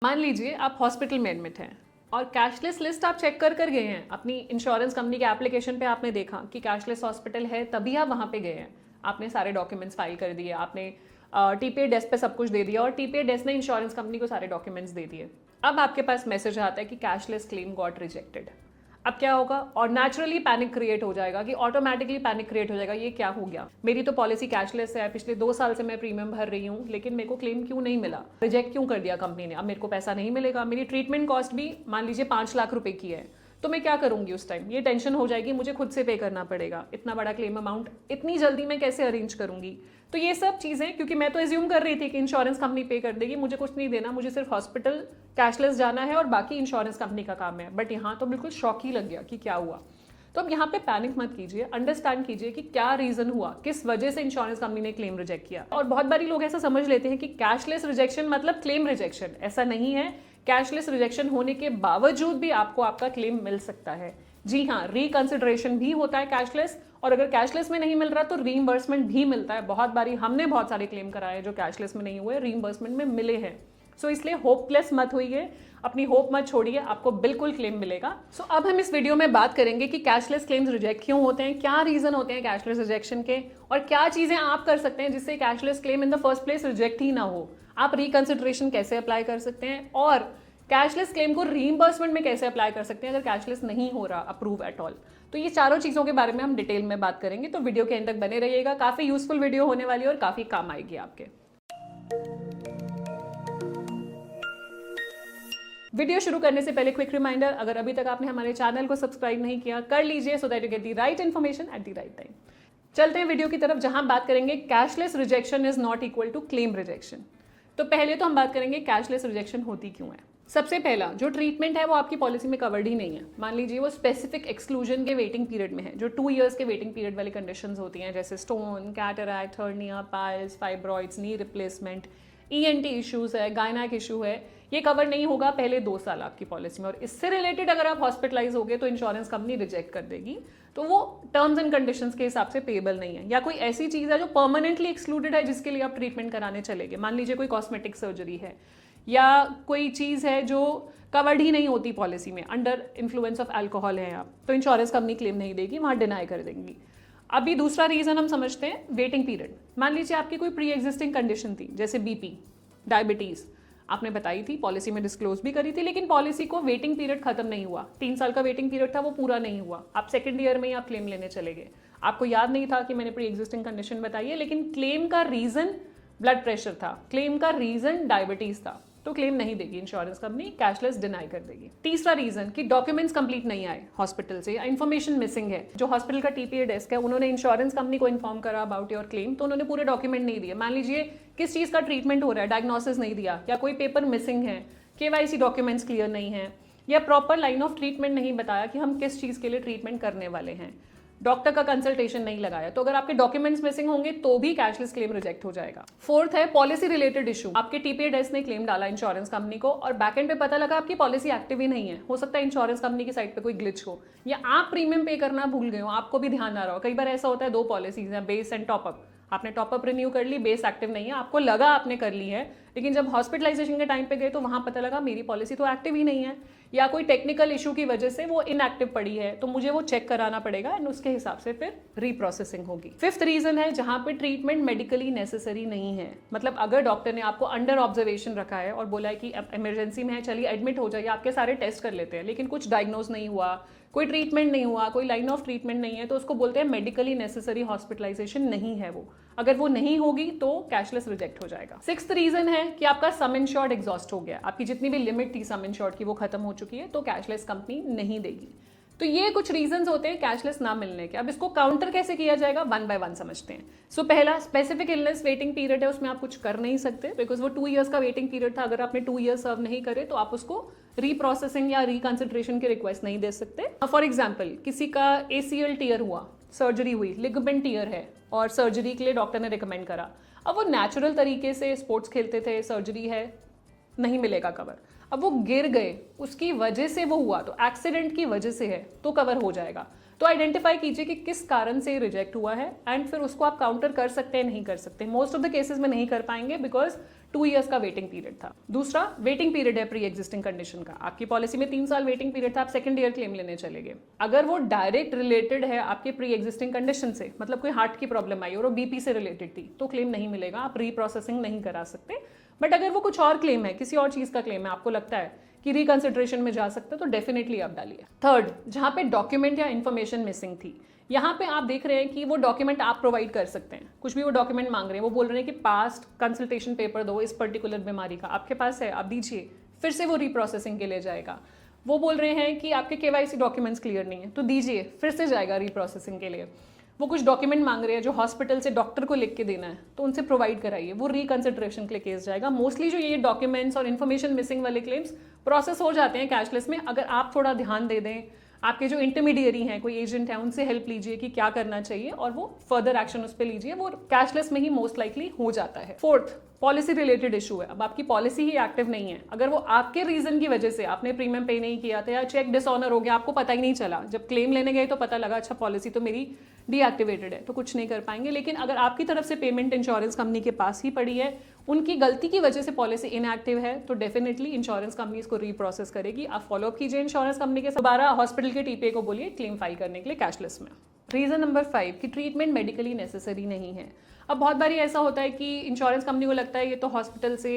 मान लीजिए आप हॉस्पिटल में एडमिट हैं और कैशलेस लिस्ट आप चेक कर गए हैं, अपनी इंश्योरेंस कंपनी के एप्लीकेशन पे आपने देखा कि कैशलेस हॉस्पिटल है, तभी आप वहाँ पे गए हैं। आपने सारे डॉक्यूमेंट्स फाइल कर दिए, आपने टीपीए डेस्क पे सब कुछ दे दिया और टीपीए डेस्क ने इंश्योरेंस कंपनी को सारे डॉक्यूमेंट्स दे दिए। अब आपके पास मैसेज आता है कि कैशलेस क्लेम गॉट रिजेक्टेड। अब क्या होगा? और नेचुरली पैनिक क्रिएट हो जाएगा, कि ऑटोमेटिकली पैनिक क्रिएट हो जाएगा, ये क्या हो गया, मेरी तो पॉलिसी कैशलेस है, पिछले 2 साल से मैं प्रीमियम भर रही हूँ, लेकिन मेरे को क्लेम क्यों नहीं मिला, रिजेक्ट क्यों कर दिया कंपनी ने, अब मेरे को पैसा नहीं मिलेगा, मेरी ट्रीटमेंट कॉस्ट भी मान लीजिए 5 लाख रुपए की है, तो मैं क्या करूंगी उस टाइम? ये टेंशन हो जाएगी, मुझे खुद से पे करना पड़ेगा, इतना बड़ा क्लेम अमाउंट इतनी जल्दी मैं कैसे अरेंज करूंगी? तो ये सब चीज़ें, क्योंकि मैं तो एज्यूम कर रही थी कि इंश्योरेंस कंपनी पे कर देगी, मुझे कुछ नहीं देना, मुझे सिर्फ हॉस्पिटल कैशलेस जाना है और बाकी इंश्योरेंस कंपनी का काम है। बट यहाँ तो बिल्कुल शॉक ही लग गया कि क्या हुआ। तो अब यहाँ पे पैनिक मत कीजिए, अंडरस्टैंड कीजिए कि क्या रीजन हुआ, किस वजह से इंश्योरेंस कंपनी ने क्लेम रिजेक्ट किया। और बहुत बारी लोग ऐसा समझ लेते हैं कि कैशलेस रिजेक्शन मतलब क्लेम रिजेक्शन। ऐसा नहीं है। कैशलेस रिजेक्शन होने के बावजूद भी आपको आपका क्लेम मिल सकता है। जी हाँ, रिकंसिडरेशन भी होता है कैशलेस, और अगर कैशलेस में नहीं मिल रहा तो रीइंबर्समेंट भी मिलता है। बहुत बारी हमने बहुत सारे क्लेम कराए जो कैशलेस में नहीं हुए, रीइंबर्समेंट में मिले हैं। सो इसलिए होपलेस मत होइए, अपनी होप मत छोड़िए, आपको बिल्कुल क्लेम मिलेगा। सो अब हम इस वीडियो में बात करेंगे कि कैशलेस क्लेम्स रिजेक्ट क्यों होते हैं, क्या रीजन होते हैं कैशलेस रिजेक्शन के, और क्या चीजें आप कर सकते हैं जिससे cashless claim in the first place reject ही ना हो। आप रिकंसिडरेशन कैसे अप्लाई कर सकते हैं और कैशलेस क्लेम को रीइंबर्समेंट में कैसे अप्लाई कर सकते हैं अगर कैशलेस नहीं हो रहा अप्रूव एट ऑल। तो ये चारों चीजों के बारे में हम डिटेल में बात करेंगे, तो वीडियो के एंड तक बने रहिएगा। काफी यूजफुल वीडियो होने वाली है और काफी काम आएगी आपके। वीडियो शुरू करने से पहले क्विक रिमाइंडर, अगर अभी तक आपने हमारे चैनल को सब्सक्राइब नहीं किया कर लीजिए, so that you get the right information at the right time. चलते हैं वीडियो की तरफ, जहां बात करेंगे cashless rejection is not equal to claim rejection. तो पहले तो हम बात करेंगे कैशलेस रिजेक्शन होती क्यों है। सबसे पहला, जो ट्रीटमेंट है वो आपकी पॉलिसी में कवर्ड ही नहीं है। मान लीजिए वो स्पेसिफिक एक्सक्लूजन के वेटिंग पीरियड में है, जो 2 इयर्स के वेटिंग पीरियड वाली कंडीशंस होती हैं, जैसे stone, cataract, hernia, piles, fibroids, knee replacement, ENT issues है, गायनाक इशू है, ये कवर नहीं होगा पहले 2 साल आपकी पॉलिसी में। और इससे रिलेटेड अगर आप हॉस्पिटलाइज हो गए तो इंश्योरेंस कंपनी रिजेक्ट कर देगी, तो वो टर्म्स एंड कंडीशंस के हिसाब से पेएबल नहीं है। या कोई ऐसी चीज है जो परमानेंटली एक्सक्लूडेड है जिसके लिए आप ट्रीटमेंट कराने चले गए, मान लीजिए कोई कॉस्मेटिक सर्जरी है या कोई चीज है जो कवर्ड ही नहीं होती पॉलिसी में, अंडर इन्फ्लुएंस ऑफ अल्कोहल है आप, तो इंश्योरेंस कंपनी क्लेम नहीं देगी, वहां डिनाई कर देंगी। अभी दूसरा रीजन हम समझते हैं वेटिंग पीरियड। मान लीजिए आपकी कोई प्री एग्जिस्टिंग कंडीशन थी, जैसे बीपी, डायबिटीज, आपने बताई थी, पॉलिसी में डिस्क्लोज भी करी थी, लेकिन पॉलिसी को वेटिंग पीरियड खत्म नहीं हुआ, 3 साल का वेटिंग पीरियड था, वो पूरा नहीं हुआ, आप सेकंड ईयर में ही आप क्लेम लेने चले गए। आपको याद नहीं था कि मैंने प्री एग्जिस्टिंग कंडीशन बताई है, लेकिन क्लेम का रीजन ब्लड प्रेशर था, क्लेम का रीजन डायबिटीज था, तो क्लेम नहीं देगी इंश्योरेंस कंपनी, कैशलेस डिनाई कर देगी। तीसरा रीजन कि डॉक्यूमेंट्स कंप्लीट नहीं आए हॉस्पिटल से, या इन्फॉर्मेशन मिसिंग है। जो हॉस्पिटल का टीपीए डेस्क है, उन्होंने इंश्योरेंस कंपनी को इन्फॉर्म करा अबाउट योर क्लेम, तो उन्होंने पूरे डॉक्यूमेंट नहीं दिए। मान लीजिए किस चीज का ट्रीटमेंट हो रहा है, डायग्नोसिस नहीं दिया, या कोई पेपर मिसिंग है, केवाईसी डॉक्यूमेंट्स क्लियर नहीं है, या प्रॉपर लाइन ऑफ ट्रीटमेंट नहीं बताया कि हम किस चीज के लिए ट्रीटमेंट करने वाले हैं, डॉक्टर का कंसल्टेशन नहीं लगाया, तो अगर आपके डॉक्यूमेंट्स मिसिंग होंगे तो भी कैशलेस क्लेम रिजेक्ट हो जाएगा। फोर्थ है पॉलिसी रिलेटेड इशू। आपके टीपीए डेस्क ने क्लेम डाला इंश्योरेंस कंपनी को और बैकएंड पे पता लगा आपकी पॉलिसी एक्टिव ही नहीं है। हो सकता है इंश्योरेंस कंपनी की साइड पे कोई ग्लिच हो, या आप प्रीमियम पे करना भूल गए हो, आपको भी ध्यान ना रहा हो। कई बार ऐसा होता है 2 पॉलिसीज हैं, बेस एंड टॉपअप। आपने टॉपअप रिन्यू कर ली, बेस एक्टिव नहीं है, आपको लगा आपने कर ली है, लेकिन जब हॉस्पिटलाइजेशन के टाइम पे गए तो वहां पता लगा मेरी पॉलिसी तो एक्टिव ही नहीं है, या कोई टेक्निकल इशू की वजह से वो इनएक्टिव पड़ी है, तो मुझे वो चेक कराना पड़ेगा एंड उसके हिसाब से फिर रीप्रोसेसिंग होगी। फिफ्थ रीजन है जहां पे ट्रीटमेंट मेडिकली नेसेसरी नहीं है। मतलब अगर डॉक्टर ने आपको अंडर ऑब्जर्वेशन रखा है और बोला है कि इमरजेंसी में है, चलिए एडमिट हो जाइए, आपके सारे टेस्ट कर लेते हैं, लेकिन कुछ डायग्नोज नहीं हुआ, कोई ट्रीटमेंट नहीं हुआ, कोई लाइन ऑफ ट्रीटमेंट नहीं है, तो उसको बोलते हैं मेडिकली नेसेसरी हॉस्पिटलाइजेशन नहीं है वो। अगर वो नहीं होगी तो कैशलेस रिजेक्ट हो जाएगा। सिक्स्थ रीजन है कि आपका सम इंश्योर्ड एग्जॉस्ट हो गया, आपकी जितनी भी लिमिट थी सम इंश्योर्ड की वो खत्म हो चुकी है, तो कैशलेस कंपनी नहीं देगी। तो ये कुछ रीजंस होते हैं कैशलेस ना मिलने के। अब इसको काउंटर कैसे किया जाएगा, 1 बाय 1 समझते हैं। सो पहला, स्पेसिफिक इलनेस वेटिंग पीरियड है, उसमें आप कुछ कर नहीं सकते, बिकॉज वो 2 इयर्स का वेटिंग पीरियड था। अगर आपने 2 इयर्स सर्व नहीं करे तो आप उसको रीप्रोसेसिंग या रिकंसिडरेशन की रिक्वेस्ट नहीं दे सकते। फॉर एग्जाम्पल, किसी का ACL टीयर हुआ, सर्जरी हुई, लिगामेंट टीयर है और सर्जरी के लिए डॉक्टर ने रिकमेंड करा। अब वो नेचुरल तरीके से स्पोर्ट्स खेलते थे, सर्जरी है, नहीं मिलेगा कवर। अब वो गिर गए, उसकी वजह से वो हुआ, तो एक्सीडेंट की वजह से है तो कवर हो जाएगा। तो आइडेंटिफाई कीजिए कि किस कारण से रिजेक्ट हुआ है एंड फिर उसको आप काउंटर कर सकते हैं, नहीं कर सकते। मोस्ट ऑफ द केसेस में नहीं कर पाएंगे बिकॉज 2 ईयर्स का वेटिंग पीरियड था। दूसरा वेटिंग पीरियड है प्री एग्जिस्टिंग कंडीशन का, आपकी पॉलिसी में 3 साल वेटिंग पीरियड था, आप सेकंड ईयर क्लेम लेने चले गए। अगर वो डायरेक्ट रिलेटेड है आपके प्री एग्जिस्टिंग कंडीशन से, मतलब कोई हार्ट की प्रॉब्लम आई और वो बीपी से रिलेटेड थी, तो क्लेम नहीं मिलेगा, आप रीप्रोसेसिंग नहीं करा सकते। बट अगर वो कुछ और क्लेम है, किसी और चीज का क्लेम है, आपको लगता है कि रिकंसिडरेशन में जा सकते हैं, तो डेफिनेटली आप डालिए। थर्ड, जहां पे डॉक्यूमेंट या इन्फॉर्मेशन मिसिंग थी, यहाँ पे आप देख रहे हैं कि वो डॉक्यूमेंट आप प्रोवाइड कर सकते हैं, कुछ भी वो डॉक्यूमेंट मांग रहे हैं, वो बोल रहे हैं कि पास्ट कंसल्टेशन पेपर दो इस पर्टिकुलर बीमारी का, आपके पास है, आप दीजिए, फिर से वो रीप्रोसेसिंग के लिए जाएगा। वो बोल रहे हैं कि आपके केवाईसी डॉक्यूमेंट्स क्लियर नहीं है, तो दीजिए, फिर से जाएगा रीप्रोसेसिंग के लिए। वो कुछ डॉक्यूमेंट मांग रहे हैं जो हॉस्पिटल से डॉक्टर को लिख के देना है, तो उनसे प्रोवाइड कराइए, वो रिकंसिडरेशन के लिए केस जाएगा। मोस्टली जो ये डॉक्यूमेंट्स और इन्फॉर्मेशन मिसिंग वाले क्लेम्स प्रोसेस हो जाते हैं कैशलेस में, अगर आप थोड़ा ध्यान दे दें, आपके जो इंटरमीडिएरी हैं, कोई एजेंट है, उनसे हेल्प लीजिए कि क्या करना चाहिए और वो फर्दर एक्शन उस पर लीजिए, वो कैशलेस में ही मोस्ट लाइकली हो जाता है। फोर्थ, पॉलिसी रिलेटेड इशू है, अब आपकी पॉलिसी ही एक्टिव नहीं है, अगर वो आपके रीजन की वजह से आपने प्रीमियम पे नहीं किया था या चेक डिसऑनर हो गया, आपको पता ही नहीं चला, जब क्लेम लेने गए तो पता लगा अच्छा पॉलिसी तो मेरी डीएक्टिवेटेड है, तो कुछ नहीं कर पाएंगे। लेकिन अगर आपकी तरफ से पेमेंट इंश्योरेंस कंपनी के पास ही पड़ी है, उनकी गलती की वजह से पॉलिसी इनएक्टिव है, तो डेफिनेटली इंश्योरेंस कंपनी इसको रीप्रोसेस करेगी। आप फॉलोअप कीजिए इंश्योरेंस कंपनी के, दोबारा हॉस्पिटल के टीपीए को बोलिए क्लेम फाइल करने के लिए कैशलेस में। रीजन नंबर 5 कि ट्रीटमेंट मेडिकली नेसेसरी नहीं है। अब बहुत बारी ऐसा होता है कि इंश्योरेंस कंपनी को लगता है ये तो हॉस्पिटल से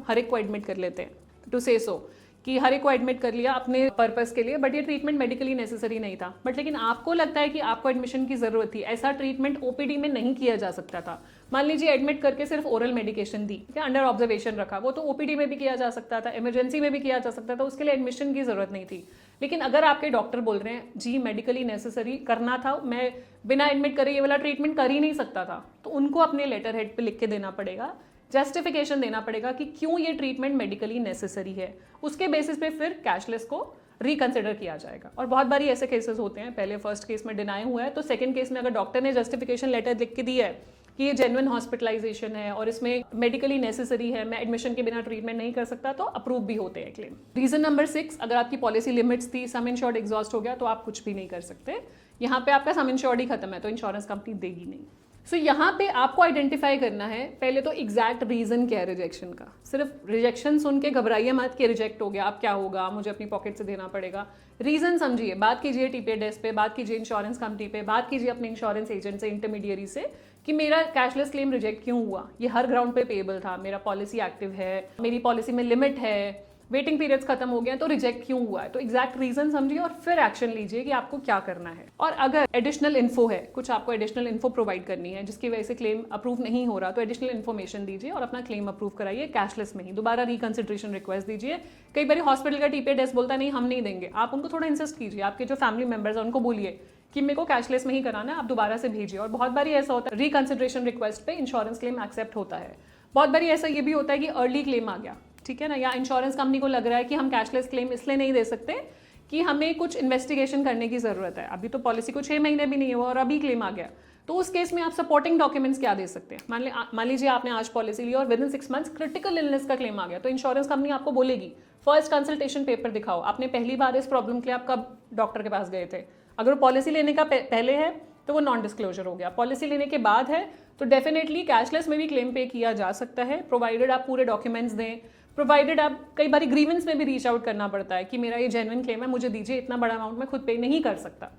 हर एक को एडमिट कर लेते हैं, टू से सो कि हर एक को एडमिट कर लिया अपने पर्पस के लिए, बट ये ट्रीटमेंट मेडिकली नेसेसरी नहीं था। बट लेकिन आपको लगता है कि आपको एडमिशन की जरूरत थी, ऐसा ट्रीटमेंट ओपीडी में नहीं किया जा सकता था। मान लीजिए एडमिट करके सिर्फ ओरल मेडिकेशन दी, अंडर ऑब्जर्वेशन रखा, वो तो ओपीडी में भी किया जा सकता था, इमरजेंसी में भी किया जा सकता था, उसके लिए एडमिशन की जरूरत नहीं थी। लेकिन अगर आपके डॉक्टर बोल रहे हैं जी मेडिकली नेसेसरी करना था, मैं बिना एडमिट करे ये वाला ट्रीटमेंट कर ही नहीं सकता था, तो उनको अपने लेटर हेड पे लिख के देना पड़ेगा, जस्टिफिकेशन देना पड़ेगा कि क्यों ये ट्रीटमेंट मेडिकली नेसेसरी है। उसके बेसिस पे फिर कैशलेस को रिकंसिडर किया जाएगा। और बहुत बारी ऐसे केसेस होते हैं, पहले फर्स्ट केस में डिनाई हुआ है, तो सेकंड केस में अगर डॉक्टर ने जस्टिफिकेशन लेटर लिख के दिया है कि ये जेन्युइन हॉस्पिटलाइजेशन है और इसमें मेडिकली नेसेसरी है, मैं एडमिशन के बिना ट्रीटमेंट नहीं कर सकता, तो अप्रूव भी होते हैं क्लेम। रीजन नंबर 6, अगर आपकी पॉलिसी लिमिट्स थी, सम इंश्योर्ड एग्जॉस्ट हो गया, तो आप कुछ भी नहीं कर सकते। यहाँ पे आपका सम इंश्योर्ड ही खत्म है, तो इंश्योरेंस कंपनी देगी नहीं। सो यहाँ पे आपको आइडेंटिफाई करना है पहले तो एग्जैक्ट रीजन क्या है रिजेक्शन का। सिर्फ रिजेक्शन सुन के घबराइए मत कि रिजेक्ट हो गया, अब क्या होगा, मुझे अपनी पॉकेट से देना पड़ेगा। रीजन समझिए, बात कीजिए टीपीए डेस्क पे, बात कीजिए इंश्योरेंस कंपनी पे, बात कीजिए अपने इंश्योरेंस एजेंट से, इंटरमीडिएरी से, कि मेरा कैशलेस क्लेम रिजेक्ट क्यों हुआ। ये हर ग्राउंड पे पेएबल था, मेरा पॉलिसी एक्टिव है, मेरी पॉलिसी में लिमिट है, वेटिंग पीरियड्स खत्म हो गया, तो रिजेक्ट क्यों हुआ है। तो एग्जैक्ट रीजन समझिए और फिर एक्शन लीजिए कि आपको क्या करना है। और अगर एडिशनल इन्फो है, कुछ आपको एडिशनल इन्फो प्रोवाइड करनी है जिसकी वजह से क्लेम अप्रूव नहीं हो रहा, तो एडिशनल इन्फॉर्मेशन दीजिए और अपना क्लेम अप्रूव कराइए कैशलेस में ही। दोबारा रिकंसिडरेशन रिक्वेस्ट दीजिए। कई बार हॉस्पिटल का टीपीए डेस्क बोलता नहीं हम नहीं देंगे, आप उनको थोड़ा इंसिस्ट कीजिए, आपके जो फैमिली मेंबर्स हैं उनको बोलिए कि मेरे को कैशलेस में ही कराना है, आप दोबारा से भेजिए। और बहुत बारी ऐसा होता है रिकंसिडरेशन रिक्वेस्ट पे इंश्योरेंस क्लेम एक्सेप्ट होता है। बहुत बारी ऐसा ये भी होता है कि अर्ली क्लेम आ गया, ठीक है ना, या इंश्योरेंस कंपनी को लग रहा है कि हम कैशलेस क्लेम इसलिए नहीं दे सकते कि हमें कुछ इन्वेस्टिगेशन करने की जरूरत है, अभी तो पॉलिसी को 6 महीने भी नहीं हुआ और अभी क्लेम आ गया। तो उस केस में आप सपोर्टिंग डॉक्यूमेंट्स क्या दे सकते हैं। मान लीजिए आपने आज पॉलिसी ली और with in 6 months critical illness का क्लेम आ गया, तो इंश्योरेंस कंपनी आपको बोलेगी फर्स्ट कंसल्टेशन पेपर दिखाओ, आपने पहली बार इस प्रॉब्लम के लिए आप कब डॉक्टर के पास गए थे। अगर पॉलिसी लेने का पहले है तो वो नॉन डिस्क्लोजर हो गया, पॉलिसी लेने के बाद है तो डेफिनेटली कैशलेस में भी क्लेम पे किया जा सकता है, प्रोवाइडेड आप पूरे डॉक्यूमेंट्स दें, प्रोवाइडेड आप कई बार ग्रीवेंस में भी रीच आउट करना पड़ता है कि मेरा ये जेन्युइन क्लेम है, मुझे दीजिए, इतना बड़ा अमाउंट मैं खुद पे नहीं कर सकता।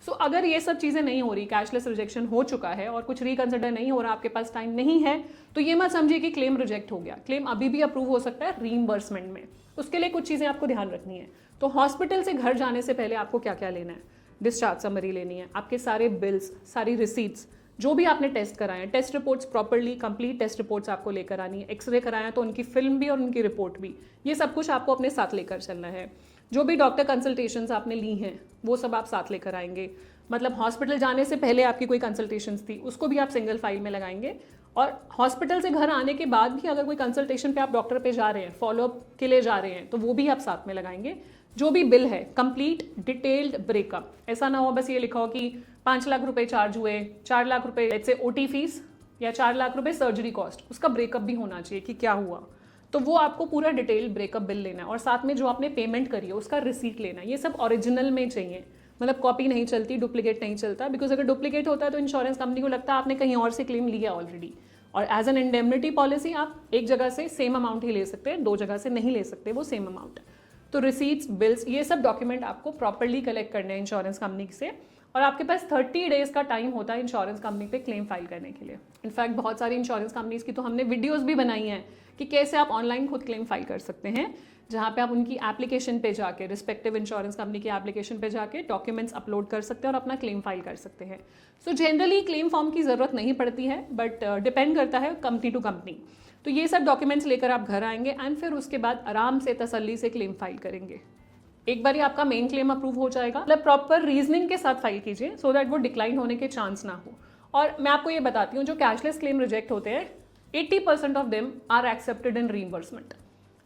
सो अगर ये सब चीज़ें नहीं हो रही, कैशलेस रिजेक्शन हो चुका है और कुछ रिकंसिडर नहीं हो रहा, आपके पास टाइम नहीं है, तो ये मत समझिए कि क्लेम रिजेक्ट हो गया। क्लेम अभी भी अप्रूव हो सकता है रीइंबर्समेंट में। उसके लिए कुछ चीज़ें आपको ध्यान रखनी है। तो हॉस्पिटल से घर जाने से पहले आपको क्या क्या लेना है, डिस्चार्ज समरी लेनी है, आपके सारे बिल्स, सारी रिसीट्स, जो भी आपने टेस्ट कराए हैं, test reports properly complete test reports आपको लेकर आनी है। एक्सरे कराया तो उनकी फिल्म भी और उनकी रिपोर्ट भी, ये सब कुछ आपको अपने साथ लेकर चलना है। जो भी डॉक्टर कंसल्टेशंस आपने ली हैं वो सब आप साथ लेकर आएंगे। मतलब हॉस्पिटल जाने से पहले आपकी कोई कंसल्टेशंस थी उसको भी आप सिंगल फाइल में लगाएंगे, और हॉस्पिटल से घर आने के बाद भी अगर कोई कंसल्टेशन पे आप डॉक्टर पे जा रहे हैं, फॉलोअप के लिए जा रहे हैं, तो वो भी आप साथ में लगाएंगे। जो भी बिल है कंप्लीट डिटेल्ड ब्रेकअप, ऐसा ना हो बस ये लिखा हो कि 5 लाख रुपए चार्ज हुए, 4 लाख रुपए लेट्स से ओटी फीस या 4 लाख रुपए सर्जरी कॉस्ट, उसका ब्रेकअप भी होना चाहिए कि क्या हुआ। तो वो आपको पूरा डिटेल ब्रेकअप बिल लेना है, और साथ में जो आपने पेमेंट करी है उसका रिसीट लेना है। ये सब ओरिजिनल में चाहिए, मतलब कॉपी नहीं चलती, डुप्लीकेट नहीं चलता, बिकॉज अगर डुप्लीकेट होता है तो इंश्योरेंस कंपनी को लगता है आपने कहीं और से क्लेम लिया ऑलरेडी, और एज एन इंडेमनिटी पॉलिसी आप एक जगह से सेम अमाउंट ही ले सकते हैं, 2 जगह से नहीं ले सकते वो सेम अमाउंट। तो रिसीट्स, बिल्स, ये सब डॉक्यूमेंट आपको प्रॉपरली कलेक्ट करने हैं इंश्योरेंस कंपनी से, और आपके पास 30 डेज का टाइम होता है इंश्योरेंस कंपनी पे क्लेम फाइल करने के लिए। इनफैक्ट बहुत सारी इंश्योरेंस कंपनीज की तो हमने वीडियोस भी बनाई हैं कि कैसे आप ऑनलाइन खुद क्लेम फाइल कर सकते हैं, जहाँ पे आप उनकी एप्लीकेशन पे जाके, रिस्पेक्टिव इंश्योरेंस कंपनी की एप्लीकेशन पे जाके डॉक्यूमेंट्स अपलोड कर सकते हैं और अपना क्लेम फाइल कर सकते हैं। सो जनरली क्लेम फॉर्म की ज़रूरत नहीं पड़ती है, बट डिपेंड करता है कंपनी टू कंपनी। तो ये सब डॉक्यूमेंट्स लेकर आप घर आएंगे एंड फिर उसके बाद आराम से तसल्ली से क्लेम फाइल करेंगे। एक बार ही आपका मेन क्लेम अप्रूव हो जाएगा, मतलब प्रॉपर रीजनिंग के साथ फाइल कीजिए सो दैट वो डिक्लाइन होने के चांस ना हो। और मैं आपको ये बताती हूँ, जो कैशलेस क्लेम रिजेक्ट होते हैं 80% of them are accepted in reimbursement.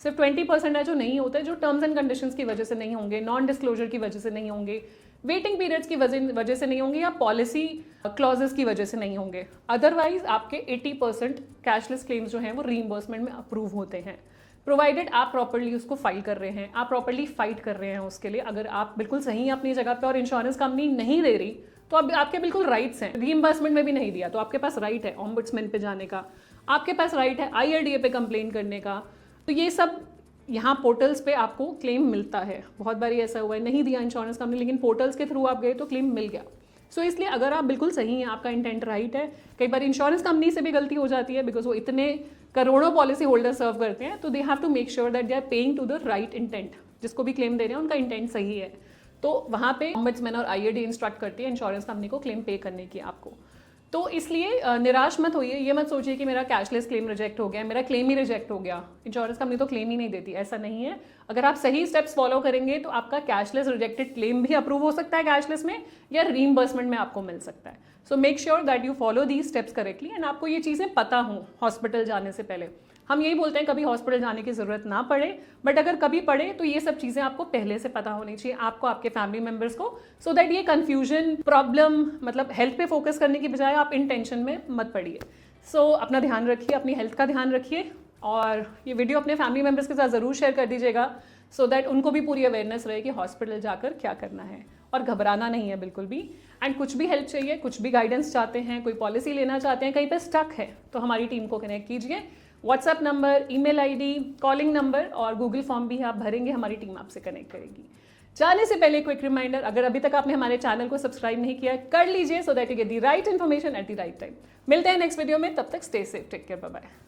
सिर्फ 20% है जो नहीं होते, जो टर्म्स एंड कंडीशंस की वजह से नहीं होंगे, नॉन डिस्क्लोजर की वजह से नहीं होंगे, वेटिंग पीरियड्स की वजह से नहीं होंगे, या पॉलिसी क्लॉजेस की वजह से नहीं होंगे। अदरवाइज आपके 80% कैशलेस क्लेम्स जो हैं वो रीइंबर्समेंट में अप्रूव होते हैं, प्रोवाइडेड आप प्रॉपर्ली उसको फाइल कर रहे हैं, आप प्रॉपर्ली फाइट कर रहे हैं उसके लिए। अगर आप बिल्कुल सही हैं अपनी जगह पे और इंश्योरेंस कंपनी नहीं दे रही तो अब आपके बिल्कुल राइट्स हैं। रीइंबर्समेंट में भी नहीं दिया तो आपके पास राइट है ऑम्बुड्समैन पे जाने का, आपके पास राइट है IRDA पे कंप्लेन करने का। तो ये सब यहाँ पोर्टल्स पे आपको क्लेम मिलता है। बहुत बार ऐसा हुआ है, नहीं दिया इंश्योरेंस कंपनी लेकिन पोर्टल्स के थ्रू आप गए तो क्लेम मिल गया। सो इसलिए अगर आप बिल्कुल सही हैं, आपका इंटेंट राइट है, कई बार इंश्योरेंस कंपनी से भी गलती हो जाती है बिकॉज वो इतने करोड़ों पॉलिसी होल्डर सर्व करते हैं, तो they have to make sure that they are paying to the right intent. जिसको भी क्लेम दे रहे हैं उनका इंटेंट सही है, तो वहाँ पे ऑम्बुड्समैन और IRDA इंस्ट्रक्ट करती है इंश्योरेंस कंपनी को क्लेम पे करने की आपको। तो इसलिए निराश मत होइए, ये मत सोचिए कि मेरा कैशलेस क्लेम रिजेक्ट हो गया, मेरा क्लेम ही रिजेक्ट हो गया, इंश्योरेंस कंपनी तो क्लेम ही नहीं देती। ऐसा नहीं है। अगर आप सही स्टेप्स फॉलो करेंगे तो आपका कैशलेस रिजेक्टेड क्लेम भी अप्रूव हो सकता है कैशलेस में, या रीइंबर्समेंट में आपको मिल सकता है। So make sure that you follow these steps correctly and आपको ये चीज़ें पता हों हॉस्पिटल जाने से पहले। हम यही बोलते हैं कभी हॉस्पिटल जाने की ज़रूरत ना पड़े, बट अगर कभी पड़े तो ये सब चीज़ें आपको पहले से पता होनी चाहिए, आपको, आपके फैमिली मेम्बर्स को, सो दैट ये कन्फ्यूजन, प्रॉब्लम, मतलब हेल्थ पे फोकस करने की बजाय आप इन टेंशन में मत पड़िए। सो अपना ध्यान रखिए, अपनी हेल्थ का ध्यान रखिए, और ये वीडियो अपने फैमिली मेम्बर्स के साथ ज़रूर शेयर कर दीजिएगा सो दैट उनको भी पूरी अवेयरनेस रहे कि हॉस्पिटल जाकर क्या करना है, और घबराना नहीं है बिल्कुल भी। एंड कुछ भी हेल्प चाहिए, कुछ भी गाइडेंस चाहते हैं, कोई पॉलिसी लेना चाहते हैं, कहीं पे स्टक है, तो हमारी टीम को कनेक्ट कीजिए। WhatsApp number, email ID, calling number और गूगल फॉर्म भी आप भरेंगे, हमारी टीम आपसे कनेक्ट करेगी। जाने से पहले क्विक रिमाइंडर, अगर अभी तक आपने हमारे चैनल को सब्सक्राइब नहीं किया कर लीजिए so that you get the right information at the right time. मिलते हैं नेक्स्ट वीडियो में, तब तक stay safe, take care, bye bye.